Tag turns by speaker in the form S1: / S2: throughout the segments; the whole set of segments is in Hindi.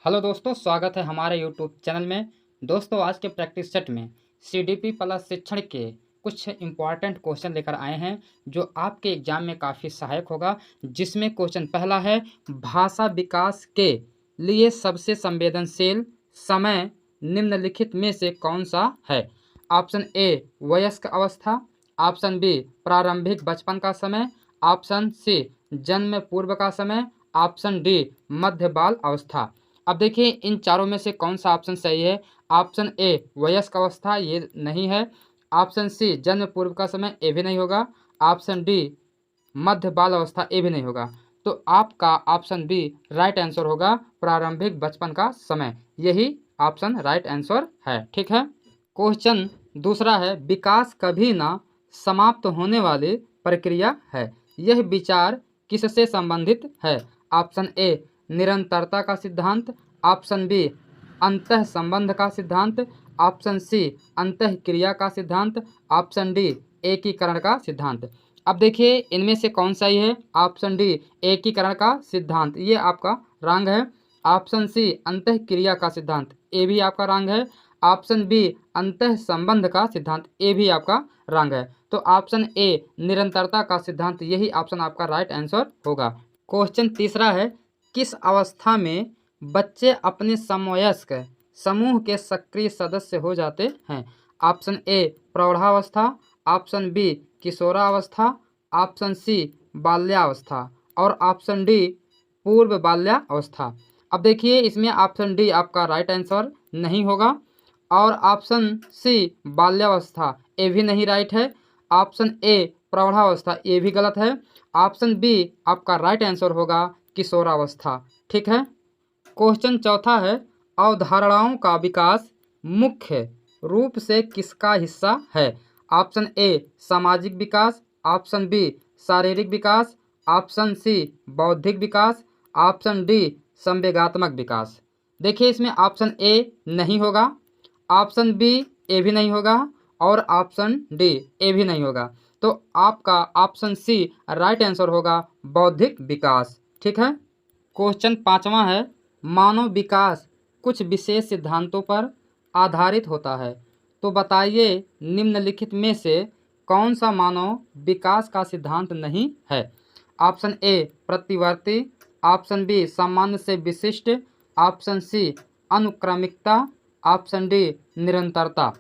S1: हेलो दोस्तों, स्वागत है हमारे यूट्यूब चैनल में। दोस्तों, आज के प्रैक्टिस सेट में सीडीपी प्लस शिक्षण के कुछ इम्पॉर्टेंट क्वेश्चन लेकर आए हैं जो आपके एग्जाम में काफ़ी सहायक होगा। जिसमें क्वेश्चन पहला है, भाषा विकास के लिए सबसे संवेदनशील समय निम्नलिखित में से कौन सा है? ऑप्शन ए वयस्क अवस्था, ऑप्शन बी प्रारंभिक बचपन का समय, ऑप्शन सी जन्म पूर्व का समय, ऑप्शन डी मध्य बाल अवस्था। अब देखिए इन चारों में से कौन सा ऑप्शन सही है। ऑप्शन ए वयस्क अवस्था, ये नहीं है। ऑप्शन सी जन्म पूर्व का समय, ये भी नहीं होगा। ऑप्शन डी मध्य बाल अवस्था, ये भी नहीं होगा। तो आपका ऑप्शन बी राइट आंसर होगा, प्रारंभिक बचपन का समय। यही ऑप्शन राइट आंसर है। ठीक है। क्वेश्चन दूसरा है, विकास कभी ना समाप्त होने वाली प्रक्रिया है, यह विचार किससे संबंधित है? ऑप्शन ए निरंतरता का सिद्धांत, ऑप्शन बी अंतः संबंध का सिद्धांत, ऑप्शन सी अंतः क्रिया का सिद्धांत, ऑप्शन डी एकीकरण का सिद्धांत। अब देखिए इनमें से कौन सा ही है। ऑप्शन डी एकीकरण का सिद्धांत, ये आपका रॉन्ग है। ऑप्शन सी अंतः क्रिया का सिद्धांत, ये भी आपका रॉन्ग है। ऑप्शन बी अंतः संबंध का सिद्धांत, ये भी आपका रॉन्ग है। तो ऑप्शन ए निरंतरता का सिद्धांत, यही ऑप्शन आपका राइट आंसर होगा। क्वेश्चन तीसरा है, किस अवस्था में बच्चे अपने समवयस्क समूह के सक्रिय सदस्य हो जाते हैं? ऑप्शन ए प्रौढ़ावस्था, ऑप्शन बी किशोरावस्था, ऑप्शन सी बाल्यावस्था और ऑप्शन डी पूर्व बाल्यावस्था। अब देखिए इसमें ऑप्शन डी आपका राइट आंसर नहीं होगा और ऑप्शन सी बाल्यावस्था, ये भी नहीं राइट है। ऑप्शन ए प्रौढ़ावस्था, ये भी गलत है। ऑप्शन बी आपका राइट आंसर होगा किशोरावस्था। ठीक है। क्वेश्चन चौथा है, अवधारणाओं का विकास मुख्य रूप से किसका हिस्सा है? ऑप्शन ए सामाजिक विकास, ऑप्शन बी शारीरिक विकास, ऑप्शन सी बौद्धिक विकास, ऑप्शन डी संवेगात्मक विकास। देखिए इसमें ऑप्शन ए नहीं होगा, ऑप्शन बी ए भी नहीं होगा और ऑप्शन डी ए भी नहीं होगा। तो आपका ऑप्शन सी राइट आंसर होगा, बौद्धिक विकास। ठीक है। क्वेश्चन पांचवा है, मानव विकास कुछ विशेष सिद्धांतों पर आधारित होता है, तो बताइए निम्नलिखित में से कौन सा मानव विकास का सिद्धांत नहीं है? ऑप्शन ए प्रतिवर्ती, ऑप्शन बी सामान्य से विशिष्ट, ऑप्शन सी अनुक्रमिकता, ऑप्शन डी निरंतरता।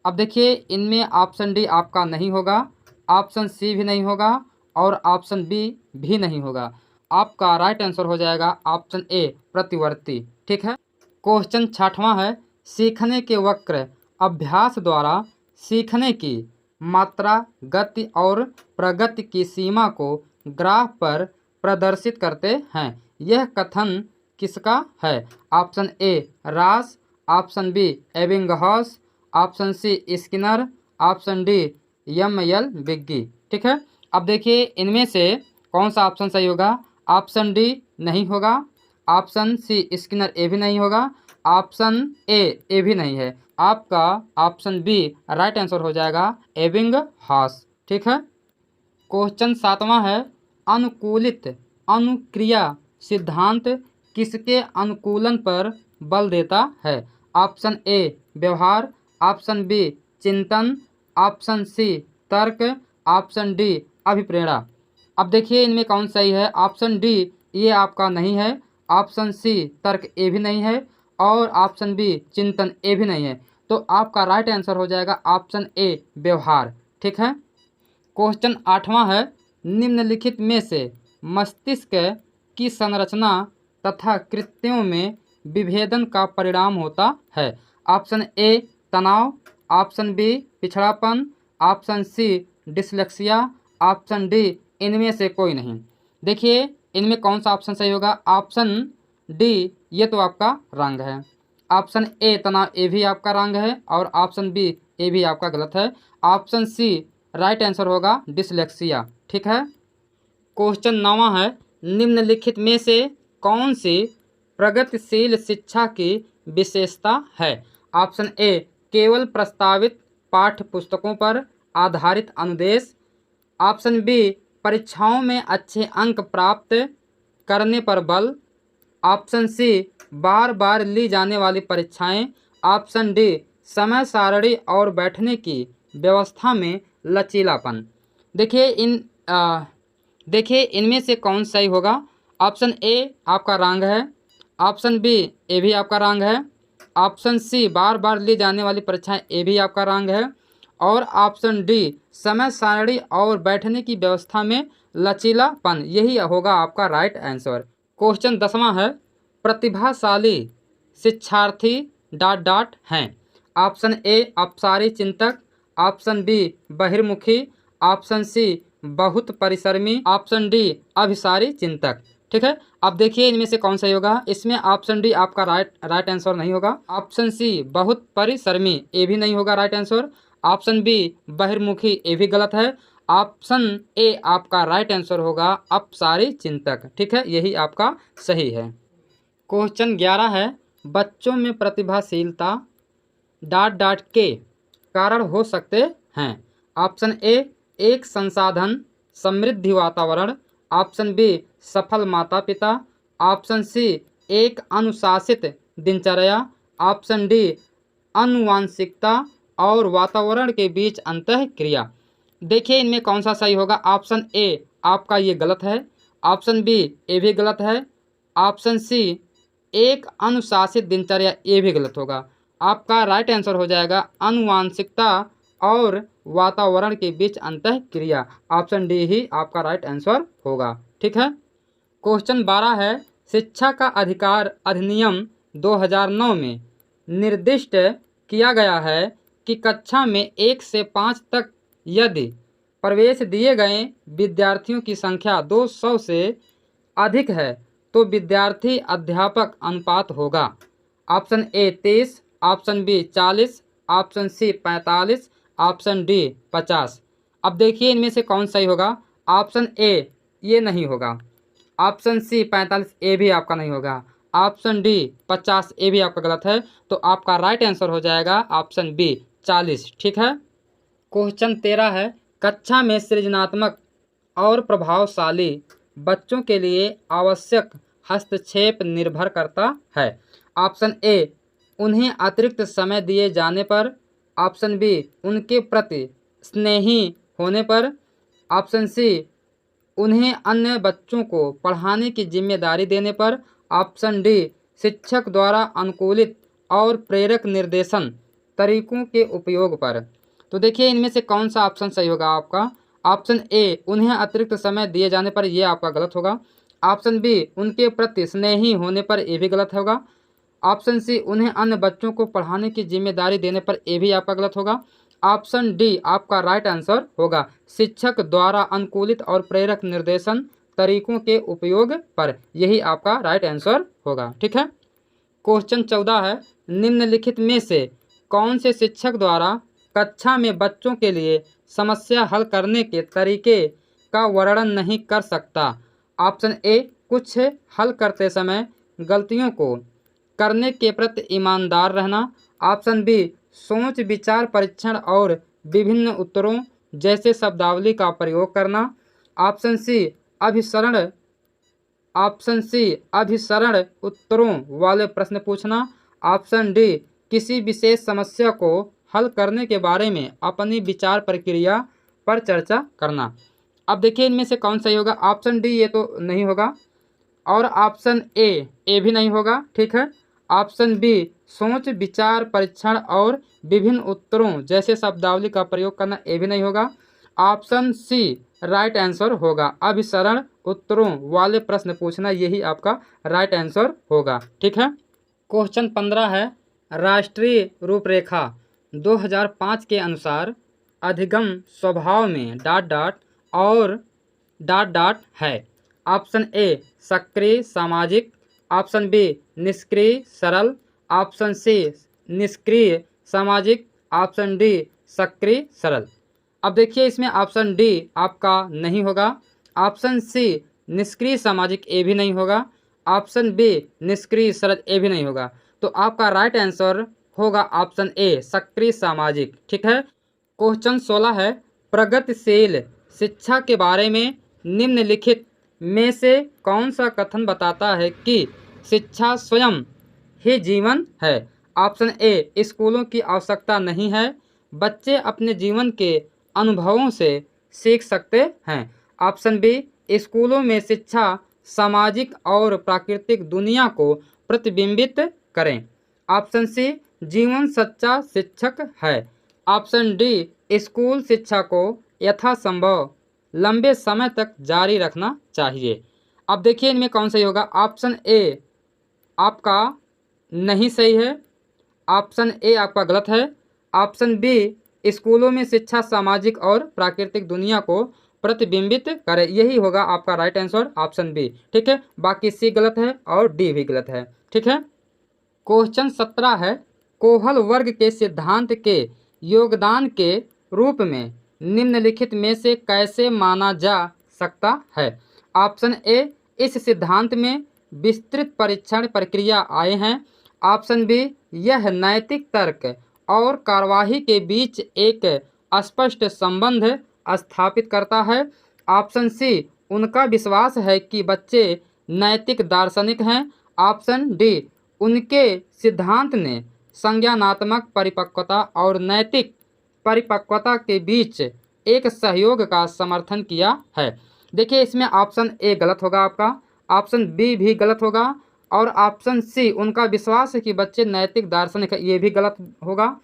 S1: अब देखिए इनमें ऑप्शन डी आपका नहीं होगा, ऑप्शन सी भी नहीं होगा और ऑप्शन बी भी नहीं होगा। आपका राइट आंसर हो जाएगा ऑप्शन ए प्रतिवर्ती। ठीक है। क्वेश्चन छठवां है, सीखने के वक्र अभ्यास द्वारा सीखने की मात्रा, गति और प्रगति की सीमा को ग्राफ पर प्रदर्शित करते हैं। यह कथन किसका है? Option A Ross, option B Ebbinghaus, option C Skinner, option D L Bigge. ठीक है। अब देखिए इनमें से कौन सा ऑप्शन सही होगा। ऑप्शन डी नहीं होगा, ऑप्शन सी स्किनर ए भी नहीं होगा, ऑप्शन ए भी नहीं है। आपका ऑप्शन बी राइट आंसर हो जाएगा, एबिंगहॉस। ठीक है। क्वेश्चन सातवां है, अनुकूलित अनुक्रिया सिद्धांत किसके अनुकूलन पर बल देता है? ऑप्शन ए व्यवहार, ऑप्शन बी चिंतन, ऑप्शन सी तर्क, ऑप्शन डी अभिप्रेरणा। अब देखिए इनमें कौन सही है। ऑप्शन डी ये आपका नहीं है, ऑप्शन सी तर्क ए भी नहीं है और ऑप्शन बी चिंतन ए भी नहीं है। तो आपका राइट आंसर हो जाएगा ऑप्शन ए व्यवहार। ठीक है। क्वेश्चन आठवां है, निम्नलिखित में से मस्तिष्क की संरचना तथा कृत्यों में विभेदन का परिणाम होता है? ऑप्शन ए तनाव, ऑप्शन बी पिछड़ापन, option C dyslexia, option D इनमें से कोई नहीं। देखिए इनमें कौन सा ऑप्शन सही होगा। ऑप्शन डी ये तो आपका रंग है, ऑप्शन ए तनाव ए भी आपका रंग है और ऑप्शन बी ए भी आपका गलत है। ऑप्शन सी राइट आंसर होगा डिसलेक्सिया। ठीक है। क्वेश्चन नौवां है, निम्नलिखित में से कौन सी प्रगतिशील शिक्षा की विशेषता है? ऑप्शन ए केवल प्रस्तावित पाठ्य पुस्तकों पर आधारित अनुदेश, ऑप्शन बी परीक्षाओं में अच्छे अंक प्राप्त करने पर बल, ऑप्शन सी बार बार ली जाने वाली परीक्षाएं। ऑप्शन डी समय सारणी और बैठने की व्यवस्था में लचीलापन। देखिए इनमें से कौन सही होगा। ऑप्शन ए आपका रॉन्ग है, ऑप्शन बी ये भी आपका रॉन्ग है, ऑप्शन सी बार बार ली जाने वाली परीक्षाएं ये भी आपका रॉन्ग है, और ऑप्शन डी समय सारणी और बैठने की व्यवस्था में लचीलापन, यही होगा आपका राइट आंसर। क्वेश्चन 10वां है, प्रतिभाशाली शिक्षार्थी डॉट डॉट हैं। ऑप्शन ए अपसारी चिंतक, ऑप्शन बी बहिर्मुखी, ऑप्शन सी बहुत परिश्रमी, ऑप्शन डी अभिसारी चिंतक। ठीक है, अब देखिए इनमें से कौन सही होगा। इसमें ऑप्शन डी आपका राइट आंसर नहीं होगा, ऑप्शन सी बहुत परिश्रमी ये भी नहीं होगा राइट आंसर, ऑप्शन बी बहिर्मुखी ये भी गलत है, ऑप्शन ए आपका राइट आंसर होगा अपसारी चिंतक। ठीक है, यही आपका सही है। क्वेश्चन 11 है, बच्चों में प्रतिभाशीलता डॉट डॉट के कारण हो सकते हैं। ऑप्शन ए एक संसाधन समृद्धि वातावरण, ऑप्शन बी सफल माता पिता, ऑप्शन सी एक अनुशासित दिनचर्या, ऑप्शन डी आनुवांशिकता और वातावरण के बीच अंतःक्रिया। देखिए इनमें कौन सा सही होगा। ऑप्शन ए आपका ये गलत है, ऑप्शन बी ये भी गलत है, ऑप्शन सी एक अनुशासित दिनचर्या ये भी गलत होगा। आपका राइट आंसर हो जाएगा आनुवांशिकता और वातावरण के बीच अंतःक्रिया, ऑप्शन डी ही आपका राइट आंसर होगा। ठीक है, क्वेश्चन 12 है, शिक्षा का अधिकार अधिनियम 2009 में निर्दिष्ट किया गया है कि कक्षा में 1 से 5 तक यदि प्रवेश दिए गए विद्यार्थियों की संख्या 200 से अधिक है तो विद्यार्थी अध्यापक अनुपात होगा। Option A 23, option B 40, option C 45, option D 50। अब देखिए इनमें से कौन सही होगा। ऑप्शन ए ये नहीं होगा, ऑप्शन सी 45 ए भी आपका नहीं होगा, ऑप्शन डी 50 ए भी आपका गलत है, तो आपका राइट आंसर हो जाएगा ऑप्शन बी 40। ठीक है, क्वेश्चन 13 है, कक्षा में सृजनात्मक और प्रभावशाली बच्चों के लिए आवश्यक हस्तक्षेप निर्भर करता है। ऑप्शन ए उन्हें अतिरिक्त समय दिए जाने पर, ऑप्शन बी उनके प्रति स्नेही होने पर, ऑप्शन सी उन्हें अन्य बच्चों को पढ़ाने की जिम्मेदारी देने पर, ऑप्शन डी शिक्षक द्वारा अनुकूलित और प्रेरक निर्देशन तरीकों के उपयोग पर। तो देखिए इनमें से कौन सा ऑप्शन सही होगा आपका। ऑप्शन ए उन्हें अतिरिक्त समय दिए जाने पर, ये आपका गलत होगा, ऑप्शन बी उनके प्रति स्नेही होने पर, ये भी गलत होगा, ऑप्शन सी उन्हें अन्य बच्चों को पढ़ाने की जिम्मेदारी देने पर, ये भी आपका गलत होगा, ऑप्शन डी आपका राइट आंसर होगा शिक्षक द्वारा अनुकूलित और प्रेरक निर्देशन तरीकों के उपयोग पर, यही आपका राइट आंसर होगा। ठीक है, क्वेश्चन 14 है, निम्नलिखित में से कौन से शिक्षक द्वारा कक्षा में बच्चों के लिए समस्या हल करने के तरीके का वर्णन नहीं कर सकता। ऑप्शन ए कुछ हल करते समय गलतियों को करने के प्रति ईमानदार रहना, ऑप्शन बी सोच विचार परीक्षण और विभिन्न उत्तरों जैसे शब्दावली का प्रयोग करना, ऑप्शन सी अभिसरण उत्तरों वाले प्रश्न पूछना, ऑप्शन डी किसी विशेष समस्या को हल करने के बारे में अपनी विचार प्रक्रिया पर चर्चा करना। अब देखिए इनमें से कौन सही होगा। ऑप्शन डी ये तो नहीं होगा, और ऑप्शन ए भी नहीं होगा। ठीक है, ऑप्शन बी सोच विचार परीक्षण और विभिन्न उत्तरों जैसे शब्दावली का प्रयोग करना, ये भी नहीं होगा। ऑप्शन सी राइट आंसर होगा अभिसरण उत्तरों वाले प्रश्न पूछना, यही आपका राइट आंसर होगा। ठीक है, क्वेश्चन 15 है, राष्ट्रीय रूपरेखा 2005 के अनुसार अधिगम स्वभाव में डॉट डॉट और डॉट डॉट है। ऑप्शन ए सक्रिय सामाजिक, ऑप्शन बी निष्क्रिय सरल, ऑप्शन सी निष्क्रिय सामाजिक, ऑप्शन डी सक्रिय सरल। अब देखिए इसमें ऑप्शन डी आपका नहीं होगा, ऑप्शन सी निष्क्रिय सामाजिक ये भी नहीं होगा, ऑप्शन बी निष्क्रिय सरल ये भी नहीं होगा, तो आपका राइट आंसर होगा ऑप्शन ए सक्रिय सामाजिक। ठीक है, क्वेश्चन 16 है, प्रगतिशील शिक्षा के बारे में निम्नलिखित में से कौन सा कथन बताता है कि शिक्षा स्वयं ही जीवन है। ऑप्शन ए स्कूलों की आवश्यकता नहीं है, बच्चे अपने जीवन के अनुभवों से सीख सकते हैं। ऑप्शन बी स्कूलों में शिक्षा सामाजिक और प्राकृतिक दुनिया को प्रतिबिंबित करें। ऑप्शन सी जीवन सच्चा शिक्षक है। ऑप्शन डी स्कूल शिक्षा को यथासंभव लंबे समय तक जारी रखना चाहिए। अब देखिए इनमें कौन सही होगा। ऑप्शन ए आपका नहीं सही है, ऑप्शन ए आपका गलत है। ऑप्शन बी स्कूलों में शिक्षा सामाजिक और प्राकृतिक दुनिया को प्रतिबिंबित करे, यही होगा आपका राइट आंसर ऑप्शन बी। ठीक है, बाकी सी गलत है और डी भी गलत है। ठीक है, क्वेश्चन 17 है, कोहल वर्ग के सिद्धांत के योगदान के रूप में निम्नलिखित में से कैसे माना जा सकता है। ऑप्शन ए इस सिद्धांत में विस्तृत परीक्षण प्रक्रिया आए हैं। ऑप्शन बी यह नैतिक तर्क और कार्यवाही के बीच एक स्पष्ट संबंध स्थापित करता है। ऑप्शन सी उनका विश्वास है कि बच्चे नैतिक दार्शनिक हैं। ऑप्शन डी उनके सिद्धांत ने संज्ञानात्मक परिपक्वता और नैतिक परिपक्वता के बीच एक सहयोग का समर्थन किया है। देखिए इसमें ऑप्शन ए गलत होगा आपका, ऑप्शन बी भी गलत होगा और ऑप्शन सी उनका विश्वास है कि बच्चे नैतिक दार्शनिक है, ये भी गलत होगा।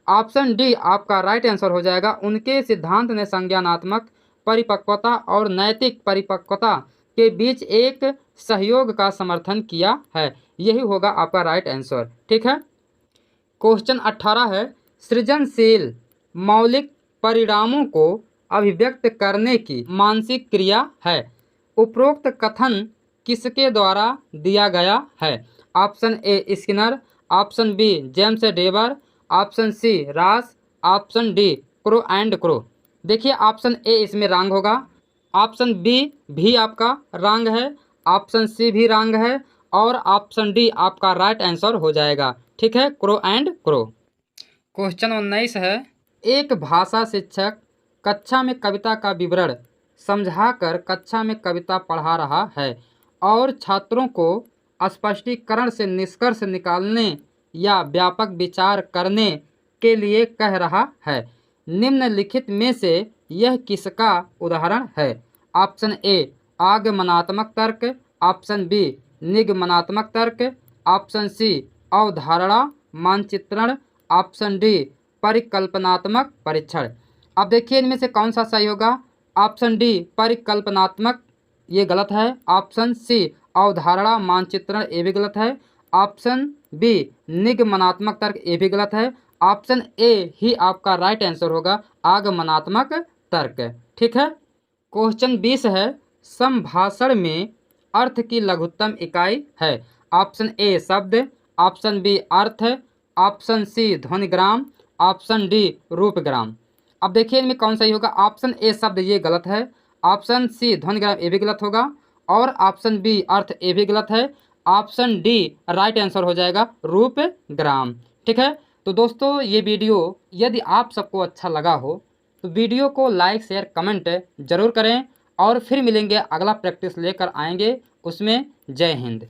S1: ऑप्शन डी आपका राइट आंसर हो जाएगा, उनके सिद्धांत ने संज्ञानात्मक परिपक्वता और नैतिक परिपक्वता के बीच एक सहयोग का समर्थन किया है, यही होगा आपका राइट आंसर। ठीक है, क्वेश्चन 18 है, सृजनशील मौलिक परिणामों को अभिव्यक्त करने की मानसिक क्रिया है। उपरोक्त कथन किसके द्वारा दिया गया है। Option A Skinner, option B James Drever, option C Ross, option D Crow and Crow. देखिए ऑप्शन ए इसमें रॉन्ग होगा, ऑप्शन बी भी आपका रॉन्ग है, ऑप्शन सी भी रॉन्ग है और ऑप्शन डी आपका राइट आंसर हो जाएगा। ठीक है, क्रो एंड क्रो। क्वेश्चन 19 है, एक भाषा शिक्षक कक्षा में कविता का विवरण समझाकर कक्षा में कविता पढ़ा रहा है और छात्रों को स्पष्टीकरण से निष्कर्ष निकालने या व्यापक विचार करने के लिए कह रहा है। निम्नलिखित में से यह किसका उदाहरण है। ऑप्शन ए आगमनात्मक तर्क, ऑप्शन बी निगमनात्मक तर्क, ऑप्शन सी अवधारणा मानचित्रण, ऑप्शन डी परिकल्पनात्मक परीक्षण। अब देखिए इनमें से कौन सा सही होगा। ऑप्शन डी परिकल्पनात्मक ये गलत है, ऑप्शन सी अवधारणा मानचित्रण ये भी गलत है, ऑप्शन बी निगमनात्मक तर्क ये भी गलत है, ऑप्शन ए ही आपका राइट आंसर होगा आगमनात्मक तर्क। ठीक है, क्वेश्चन 20 है, संभाषण में अर्थ की लघुत्तम इकाई है। ऑप्शन ए शब्द, ऑप्शन बी अर्थ, ऑप्शन सी ध्वनिग्राम, ऑप्शन डी रूपग्राम। अब देखिए इनमें कौन सही होगा। ऑप्शन ए शब्द ये गलत है, ऑप्शन सी ध्वनिग्राम ये भी गलत होगा और ऑप्शन बी अर्थ ये भी गलत है, ऑप्शन डी राइट आंसर हो जाएगा रूपग्राम। ठीक है, तो दोस्तों ये वीडियो यदि आप सबको अच्छा लगा हो तो वीडियो को लाइक शेयर कमेंट जरूर करें और फिर मिलेंगे, अगला प्रैक्टिस लेकर आएंगे, उसमें जय हिंद।